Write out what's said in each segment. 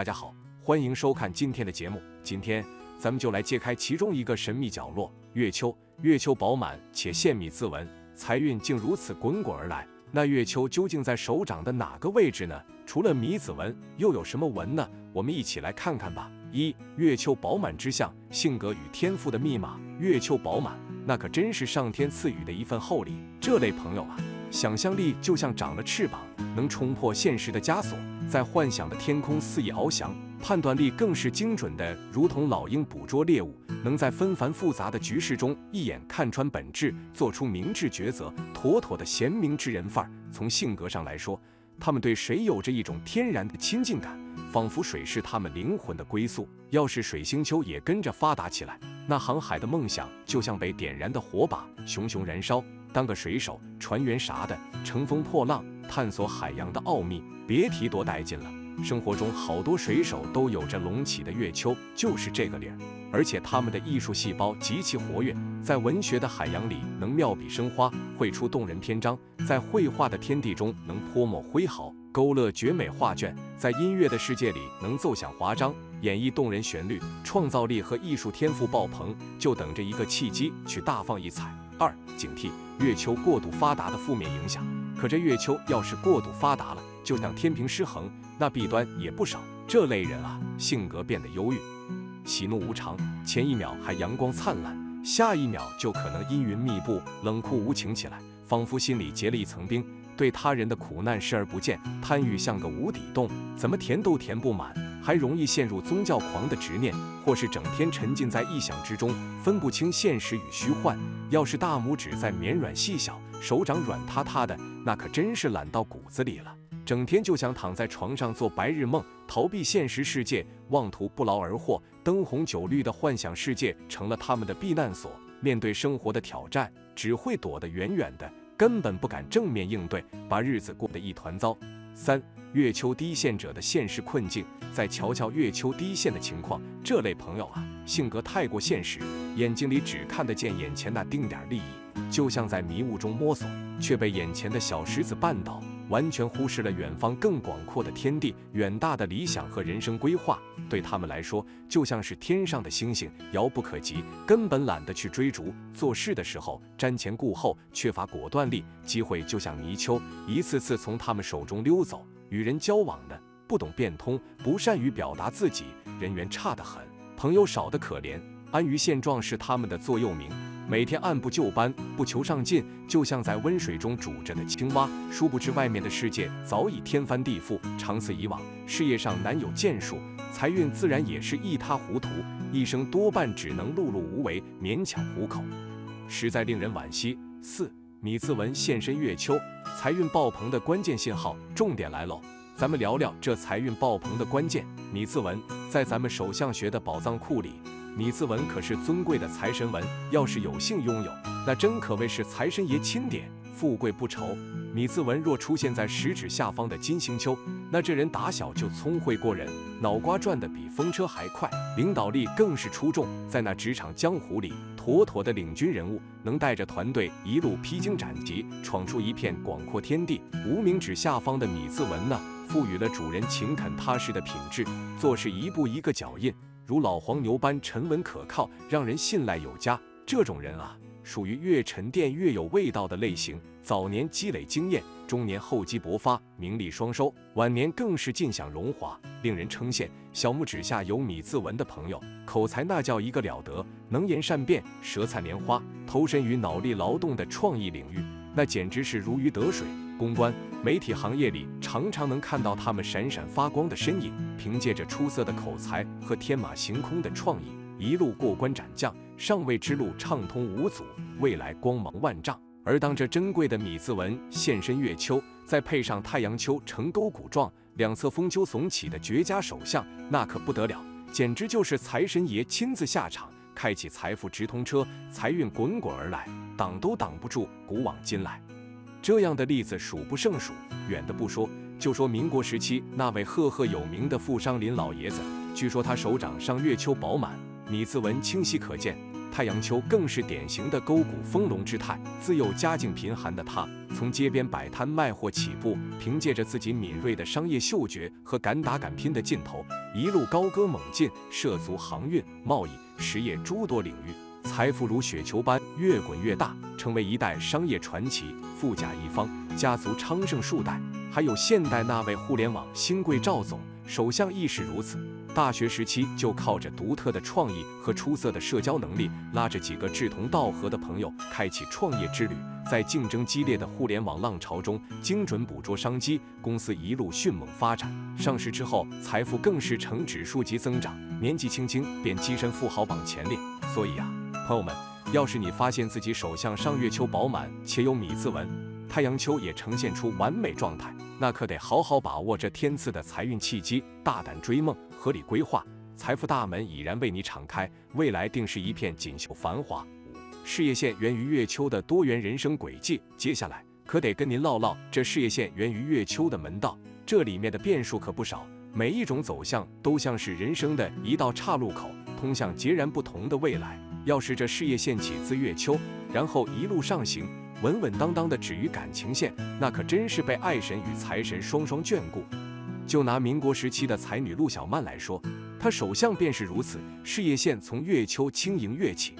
大家好，欢迎收看今天的节目。今天咱们就来揭开其中一个神秘角落——月丘。月丘饱满且现米字纹，财运竟如此滚滚而来。那月丘究竟在手掌的哪个位置呢？除了米字纹，又有什么纹呢？我们一起来看看吧。月丘饱满之象，性格与天赋的密码。月丘饱满，那可真是上天赐予的一份厚礼。这类朋友啊，想象力就像长了翅膀，能冲破现实的枷锁，在幻想的天空肆意翱翔。判断力更是精准的，如同老鹰捕捉猎物，能在纷繁复杂的局势中一眼看穿本质，做出明智抉择，妥妥的贤明之人范儿。从性格上来说，他们对水有着一种天然的亲近感，仿佛水是他们灵魂的归宿。要是水星丘也跟着发达起来，那航海的梦想就像被点燃的火把，熊熊燃烧。当个水手、船员啥的，乘风破浪，探索海洋的奥秘，别提多带劲了。生活中好多水手都有着隆起的月丘，就是这个理儿。而且他们的艺术细胞极其活跃，在文学的海洋里能妙笔生花，绘出动人篇章；在绘画的天地中能泼墨挥毫，勾勒绝美画卷；在音乐的世界里能奏响华章，演绎动人旋律。创造力和艺术天赋爆棚，就等着一个契机去大放异彩。警惕月丘过度发达的负面影响。可这月丘要是过度发达了，就像天平失衡，那弊端也不少。这类人啊，性格变得忧郁，喜怒无常，前一秒还阳光灿烂，下一秒就可能阴云密布，冷酷无情起来，仿佛心里结了一层冰，对他人的苦难视而不见。贪欲像个无底洞，怎么填都填不满，还容易陷入宗教狂的执念，或是整天沉浸在臆想之中，分不清现实与虚幻。要是大拇指再绵软细小，手掌软塌塌的，那可真是懒到骨子里了。整天就想躺在床上做白日梦，逃避现实世界，妄图不劳而获。灯红酒绿的幻想世界成了他们的避难所，面对生活的挑战，只会躲得远远的，根本不敢正面应对，把日子过得一团糟。月丘低线者的现实困境。再瞧瞧月丘低线的情况，这类朋友啊，性格太过现实，眼睛里只看得见眼前那丁点利益，就像在迷雾中摸索，却被眼前的小石子绊倒，完全忽视了远方更广阔的天地，远大的理想和人生规划。对他们来说，就像是天上的星星，遥不可及，根本懒得去追逐。做事的时候瞻前顾后，缺乏果断力，机会就像泥鳅，一次次从他们手中溜走。与人交往的不懂变通，不善于表达自己，人缘差得很，朋友少得可怜。安于现状是他们的座右铭，每天按部就班，不求上进，就像在温水中煮着的青蛙。殊不知外面的世界早已天翻地覆，长此以往，事业上难有建树，财运自然也是一塌糊涂，一生多半只能碌碌无为，勉强糊口，实在令人惋惜。米字纹现身月丘，财运爆棚的关键信号。重点来喽，咱们聊聊这财运爆棚的关键。米字纹在咱们手相学的宝藏库里，米字纹可是尊贵的财神纹，要是有幸拥有，那真可谓是财神爷钦点，富贵不愁。米字纹若出现在食指下方的金星丘，那这人打小就聪慧过人，脑瓜转得比风车还快，领导力更是出众，在那职场江湖里妥妥的领军人物，能带着团队一路披荆斩棘，闯出一片广阔天地。无名指下方的米字纹呢，赋予了主人勤恳踏实的品质，做事一步一个脚印，如老黄牛般沉稳可靠，让人信赖有加。这种人啊，属于越沉淀越有味道的类型，早年积累经验，中年厚积薄发，名利双收，晚年更是尽享荣华，令人称羡。小拇指下有米字纹的朋友，口才那叫一个了得，能言善辩，舌灿莲花，投身于脑力劳动的创意领域，那简直是如鱼得水。公关、媒体行业里常常能看到他们闪闪发光的身影，凭借着出色的口才和天马行空的创意，一路过关斩将，上位之路畅通无阻，未来光芒万丈。而当这珍贵的米字纹现身月丘，再配上太阳丘呈沟谷状，两侧峰丘耸起的绝佳手相，那可不得了，简直就是财神爷亲自下场，开启财富直通车，财运滚滚而来，挡都挡不住，古往今来。这样的例子数不胜数，远的不说，就说民国时期那位赫赫有名的富商林老爷子，据说他手掌上月丘饱满，米字纹清晰可见，太阳丘更是典型的沟谷丰隆之态。自幼家境贫寒的他，从街边摆摊卖货起步，凭借着自己敏锐的商业嗅觉和敢打敢拼的劲头，一路高歌猛进，涉足航运、贸易、实业诸多领域，财富如雪球般越滚越大，成为一代商业传奇，富甲一方，家族昌盛数代。还有现代那位互联网新贵赵总，首相亦是如此。大学时期就靠着独特的创意和出色的社交能力，拉着几个志同道合的朋友，开启创业之旅。在竞争激烈的互联网浪潮中，精准捕捉商机，公司一路迅猛发展。上市之后，财富更是呈指数级增长，年纪轻轻便跻身富豪榜前列。所以啊，朋友们，要是你发现自己手相上月丘饱满且有米字纹，太阳丘也呈现出完美状态，那可得好好把握这天赐的财运契机，大胆追梦，合理规划，财富大门已然为你敞开，未来定是一片锦绣繁华。事业线源于月丘的多元人生轨迹，接下来可得跟您唠唠这事业线源于月丘的门道，这里面的变数可不少，每一种走向都像是人生的一道岔路口，通向截然不同的未来。要是这事业线起自月丘，然后一路上行，稳稳当当的止于感情线，那可真是被爱神与财神双双眷顾。就拿民国时期的才女陆小曼来说，她手相便是如此，事业线从月丘轻盈跃起，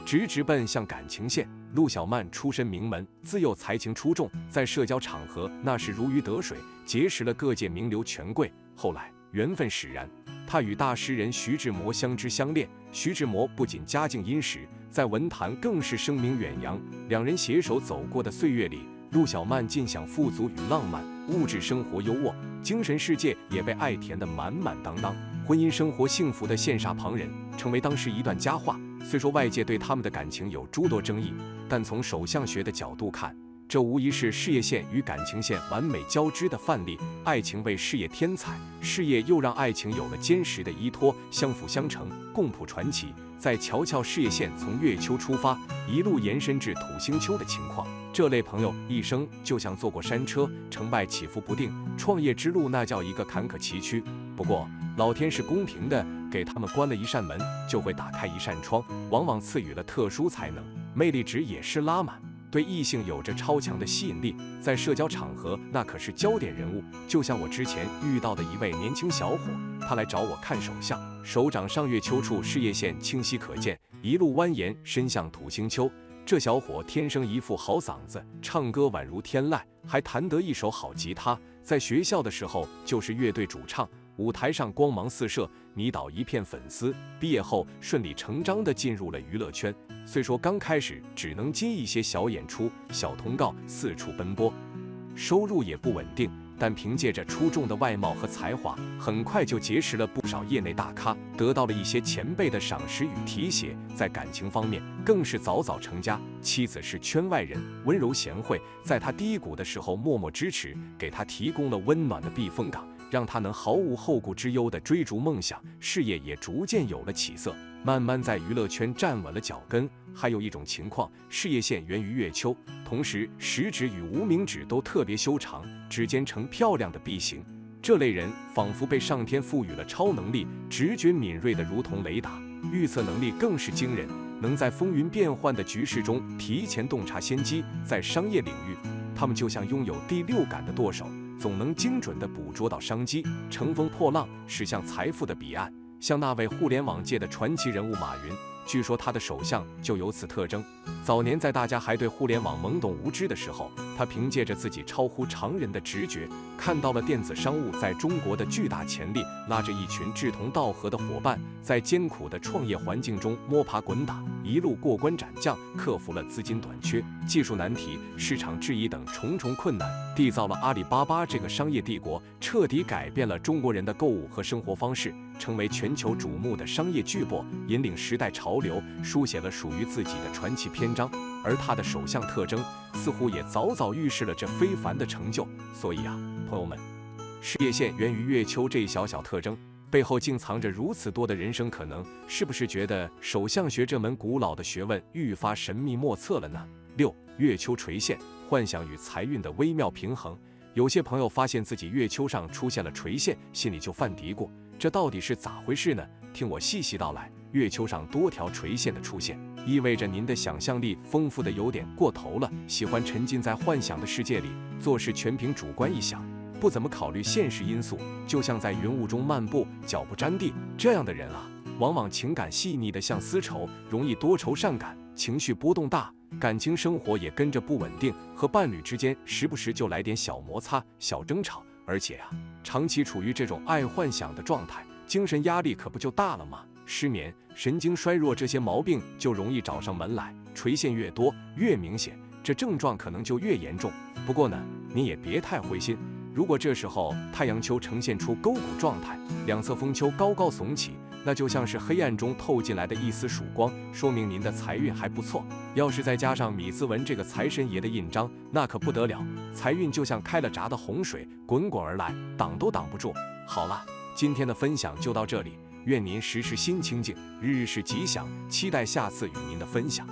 直奔向感情线。陆小曼出身名门，自幼才情出众，在社交场合那是如鱼得水，结识了各界名流权贵。后来缘分使然，她与大诗人徐志摩相知相恋。徐志摩不仅家境殷实，在文坛更是声名远扬。两人携手走过的岁月里，陆小曼尽享富足与浪漫，物质生活优渥，精神世界也被爱填得满满当当。婚姻生活幸福的羡煞旁人，成为当时一段佳话。虽说外界对他们的感情有诸多争议，但从手相学的角度看，这无疑是事业线与感情线完美交织的范例。爱情为事业添彩，事业又让爱情有了坚实的依托，相辅相成，共谱传奇。再瞧瞧事业线从月丘出发，一路延伸至土星丘的情况，这类朋友一生就像坐过山车，成败起伏不定，创业之路那叫一个坎坷崎岖。不过老天是公平的，给他们关了一扇门，就会打开一扇窗，往往赐予了特殊才能，魅力值也是拉满，对异性有着超强的吸引力，在社交场合那可是焦点人物。就像我之前遇到的一位年轻小伙，他来找我看手相，手掌上月丘处事业线清晰可见，一路蜿蜒伸向土星丘。这小伙天生一副好嗓子，唱歌宛如天籁，还弹得一手好吉他。在学校的时候就是乐队主唱，舞台上光芒四射，迷倒一片粉丝。毕业后顺理成章地进入了娱乐圈，虽说刚开始只能接一些小演出、小通告，四处奔波，收入也不稳定，但凭借着出众的外貌和才华，很快就结识了不少业内大咖，得到了一些前辈的赏识与提携。在感情方面更是早早成家，妻子是圈外人，温柔贤惠，在他低谷的时候默默支持，给他提供了温暖的避风港，让他能毫无后顾之忧地追逐梦想，事业也逐渐有了起色，慢慢在娱乐圈站稳了脚跟。还有一种情况，事业线源于月丘，同时食指与无名指都特别修长，指尖呈漂亮的 B 型。这类人仿佛被上天赋予了超能力，直觉敏锐的如同雷达，预测能力更是惊人，能在风云变幻的局势中提前洞察先机。在商业领域，他们就像拥有第六感的舵手，总能精准地捕捉到商机，乘风破浪，驶向财富的彼岸。像那位互联网界的传奇人物马云，据说他的手相就有此特征。早年在大家还对互联网懵懂无知的时候，他凭借着自己超乎常人的直觉，看到了电子商务在中国的巨大潜力，拉着一群志同道合的伙伴，在艰苦的创业环境中摸爬滚打，一路过关斩将，克服了资金短缺、技术难题、市场质疑等重重困难，缔造了阿里巴巴这个商业帝国，彻底改变了中国人的购物和生活方式，成为全球瞩目的商业巨擘，引领时代潮流，书写了属于自己的传奇篇章。而他的手相特征似乎也早早预示了这非凡的成就。所以啊，朋友们，事业线源于月丘这一小小特征背后竟藏着如此多的人生可能，是不是觉得手相学这门古老的学问愈发神秘莫测了呢？6. 月丘垂线，幻想与财运的微妙平衡。有些朋友发现自己月丘上出现了垂线，心里就犯嘀咕，这到底是咋回事呢？听我细细道来。月球上多条垂线的出现，意味着您的想象力丰富的有点过头了，喜欢沉浸在幻想的世界里，做事全凭主观臆想，不怎么考虑现实因素，就像在云雾中漫步，脚不沾地。这样的人啊，往往情感细腻的像丝绸，容易多愁善感，情绪波动大，感情生活也跟着不稳定，和伴侣之间时不时就来点小摩擦、小争吵，而且啊，长期处于这种爱幻想的状态，精神压力可不就大了吗？失眠、神经衰弱这些毛病就容易找上门来，垂线越多越明显，这症状可能就越严重。不过呢，你也别太灰心，如果这时候太阳丘呈现出沟谷状态，两侧峰丘高高耸起，那就像是黑暗中透进来的一丝曙光，说明您的财运还不错。要是再加上米字纹这个财神爷的印章，那可不得了，财运就像开了闸的洪水，滚滚而来，挡都挡不住。好了，今天的分享就到这里，愿您时时心清静，日日是吉祥，期待下次与您的分享。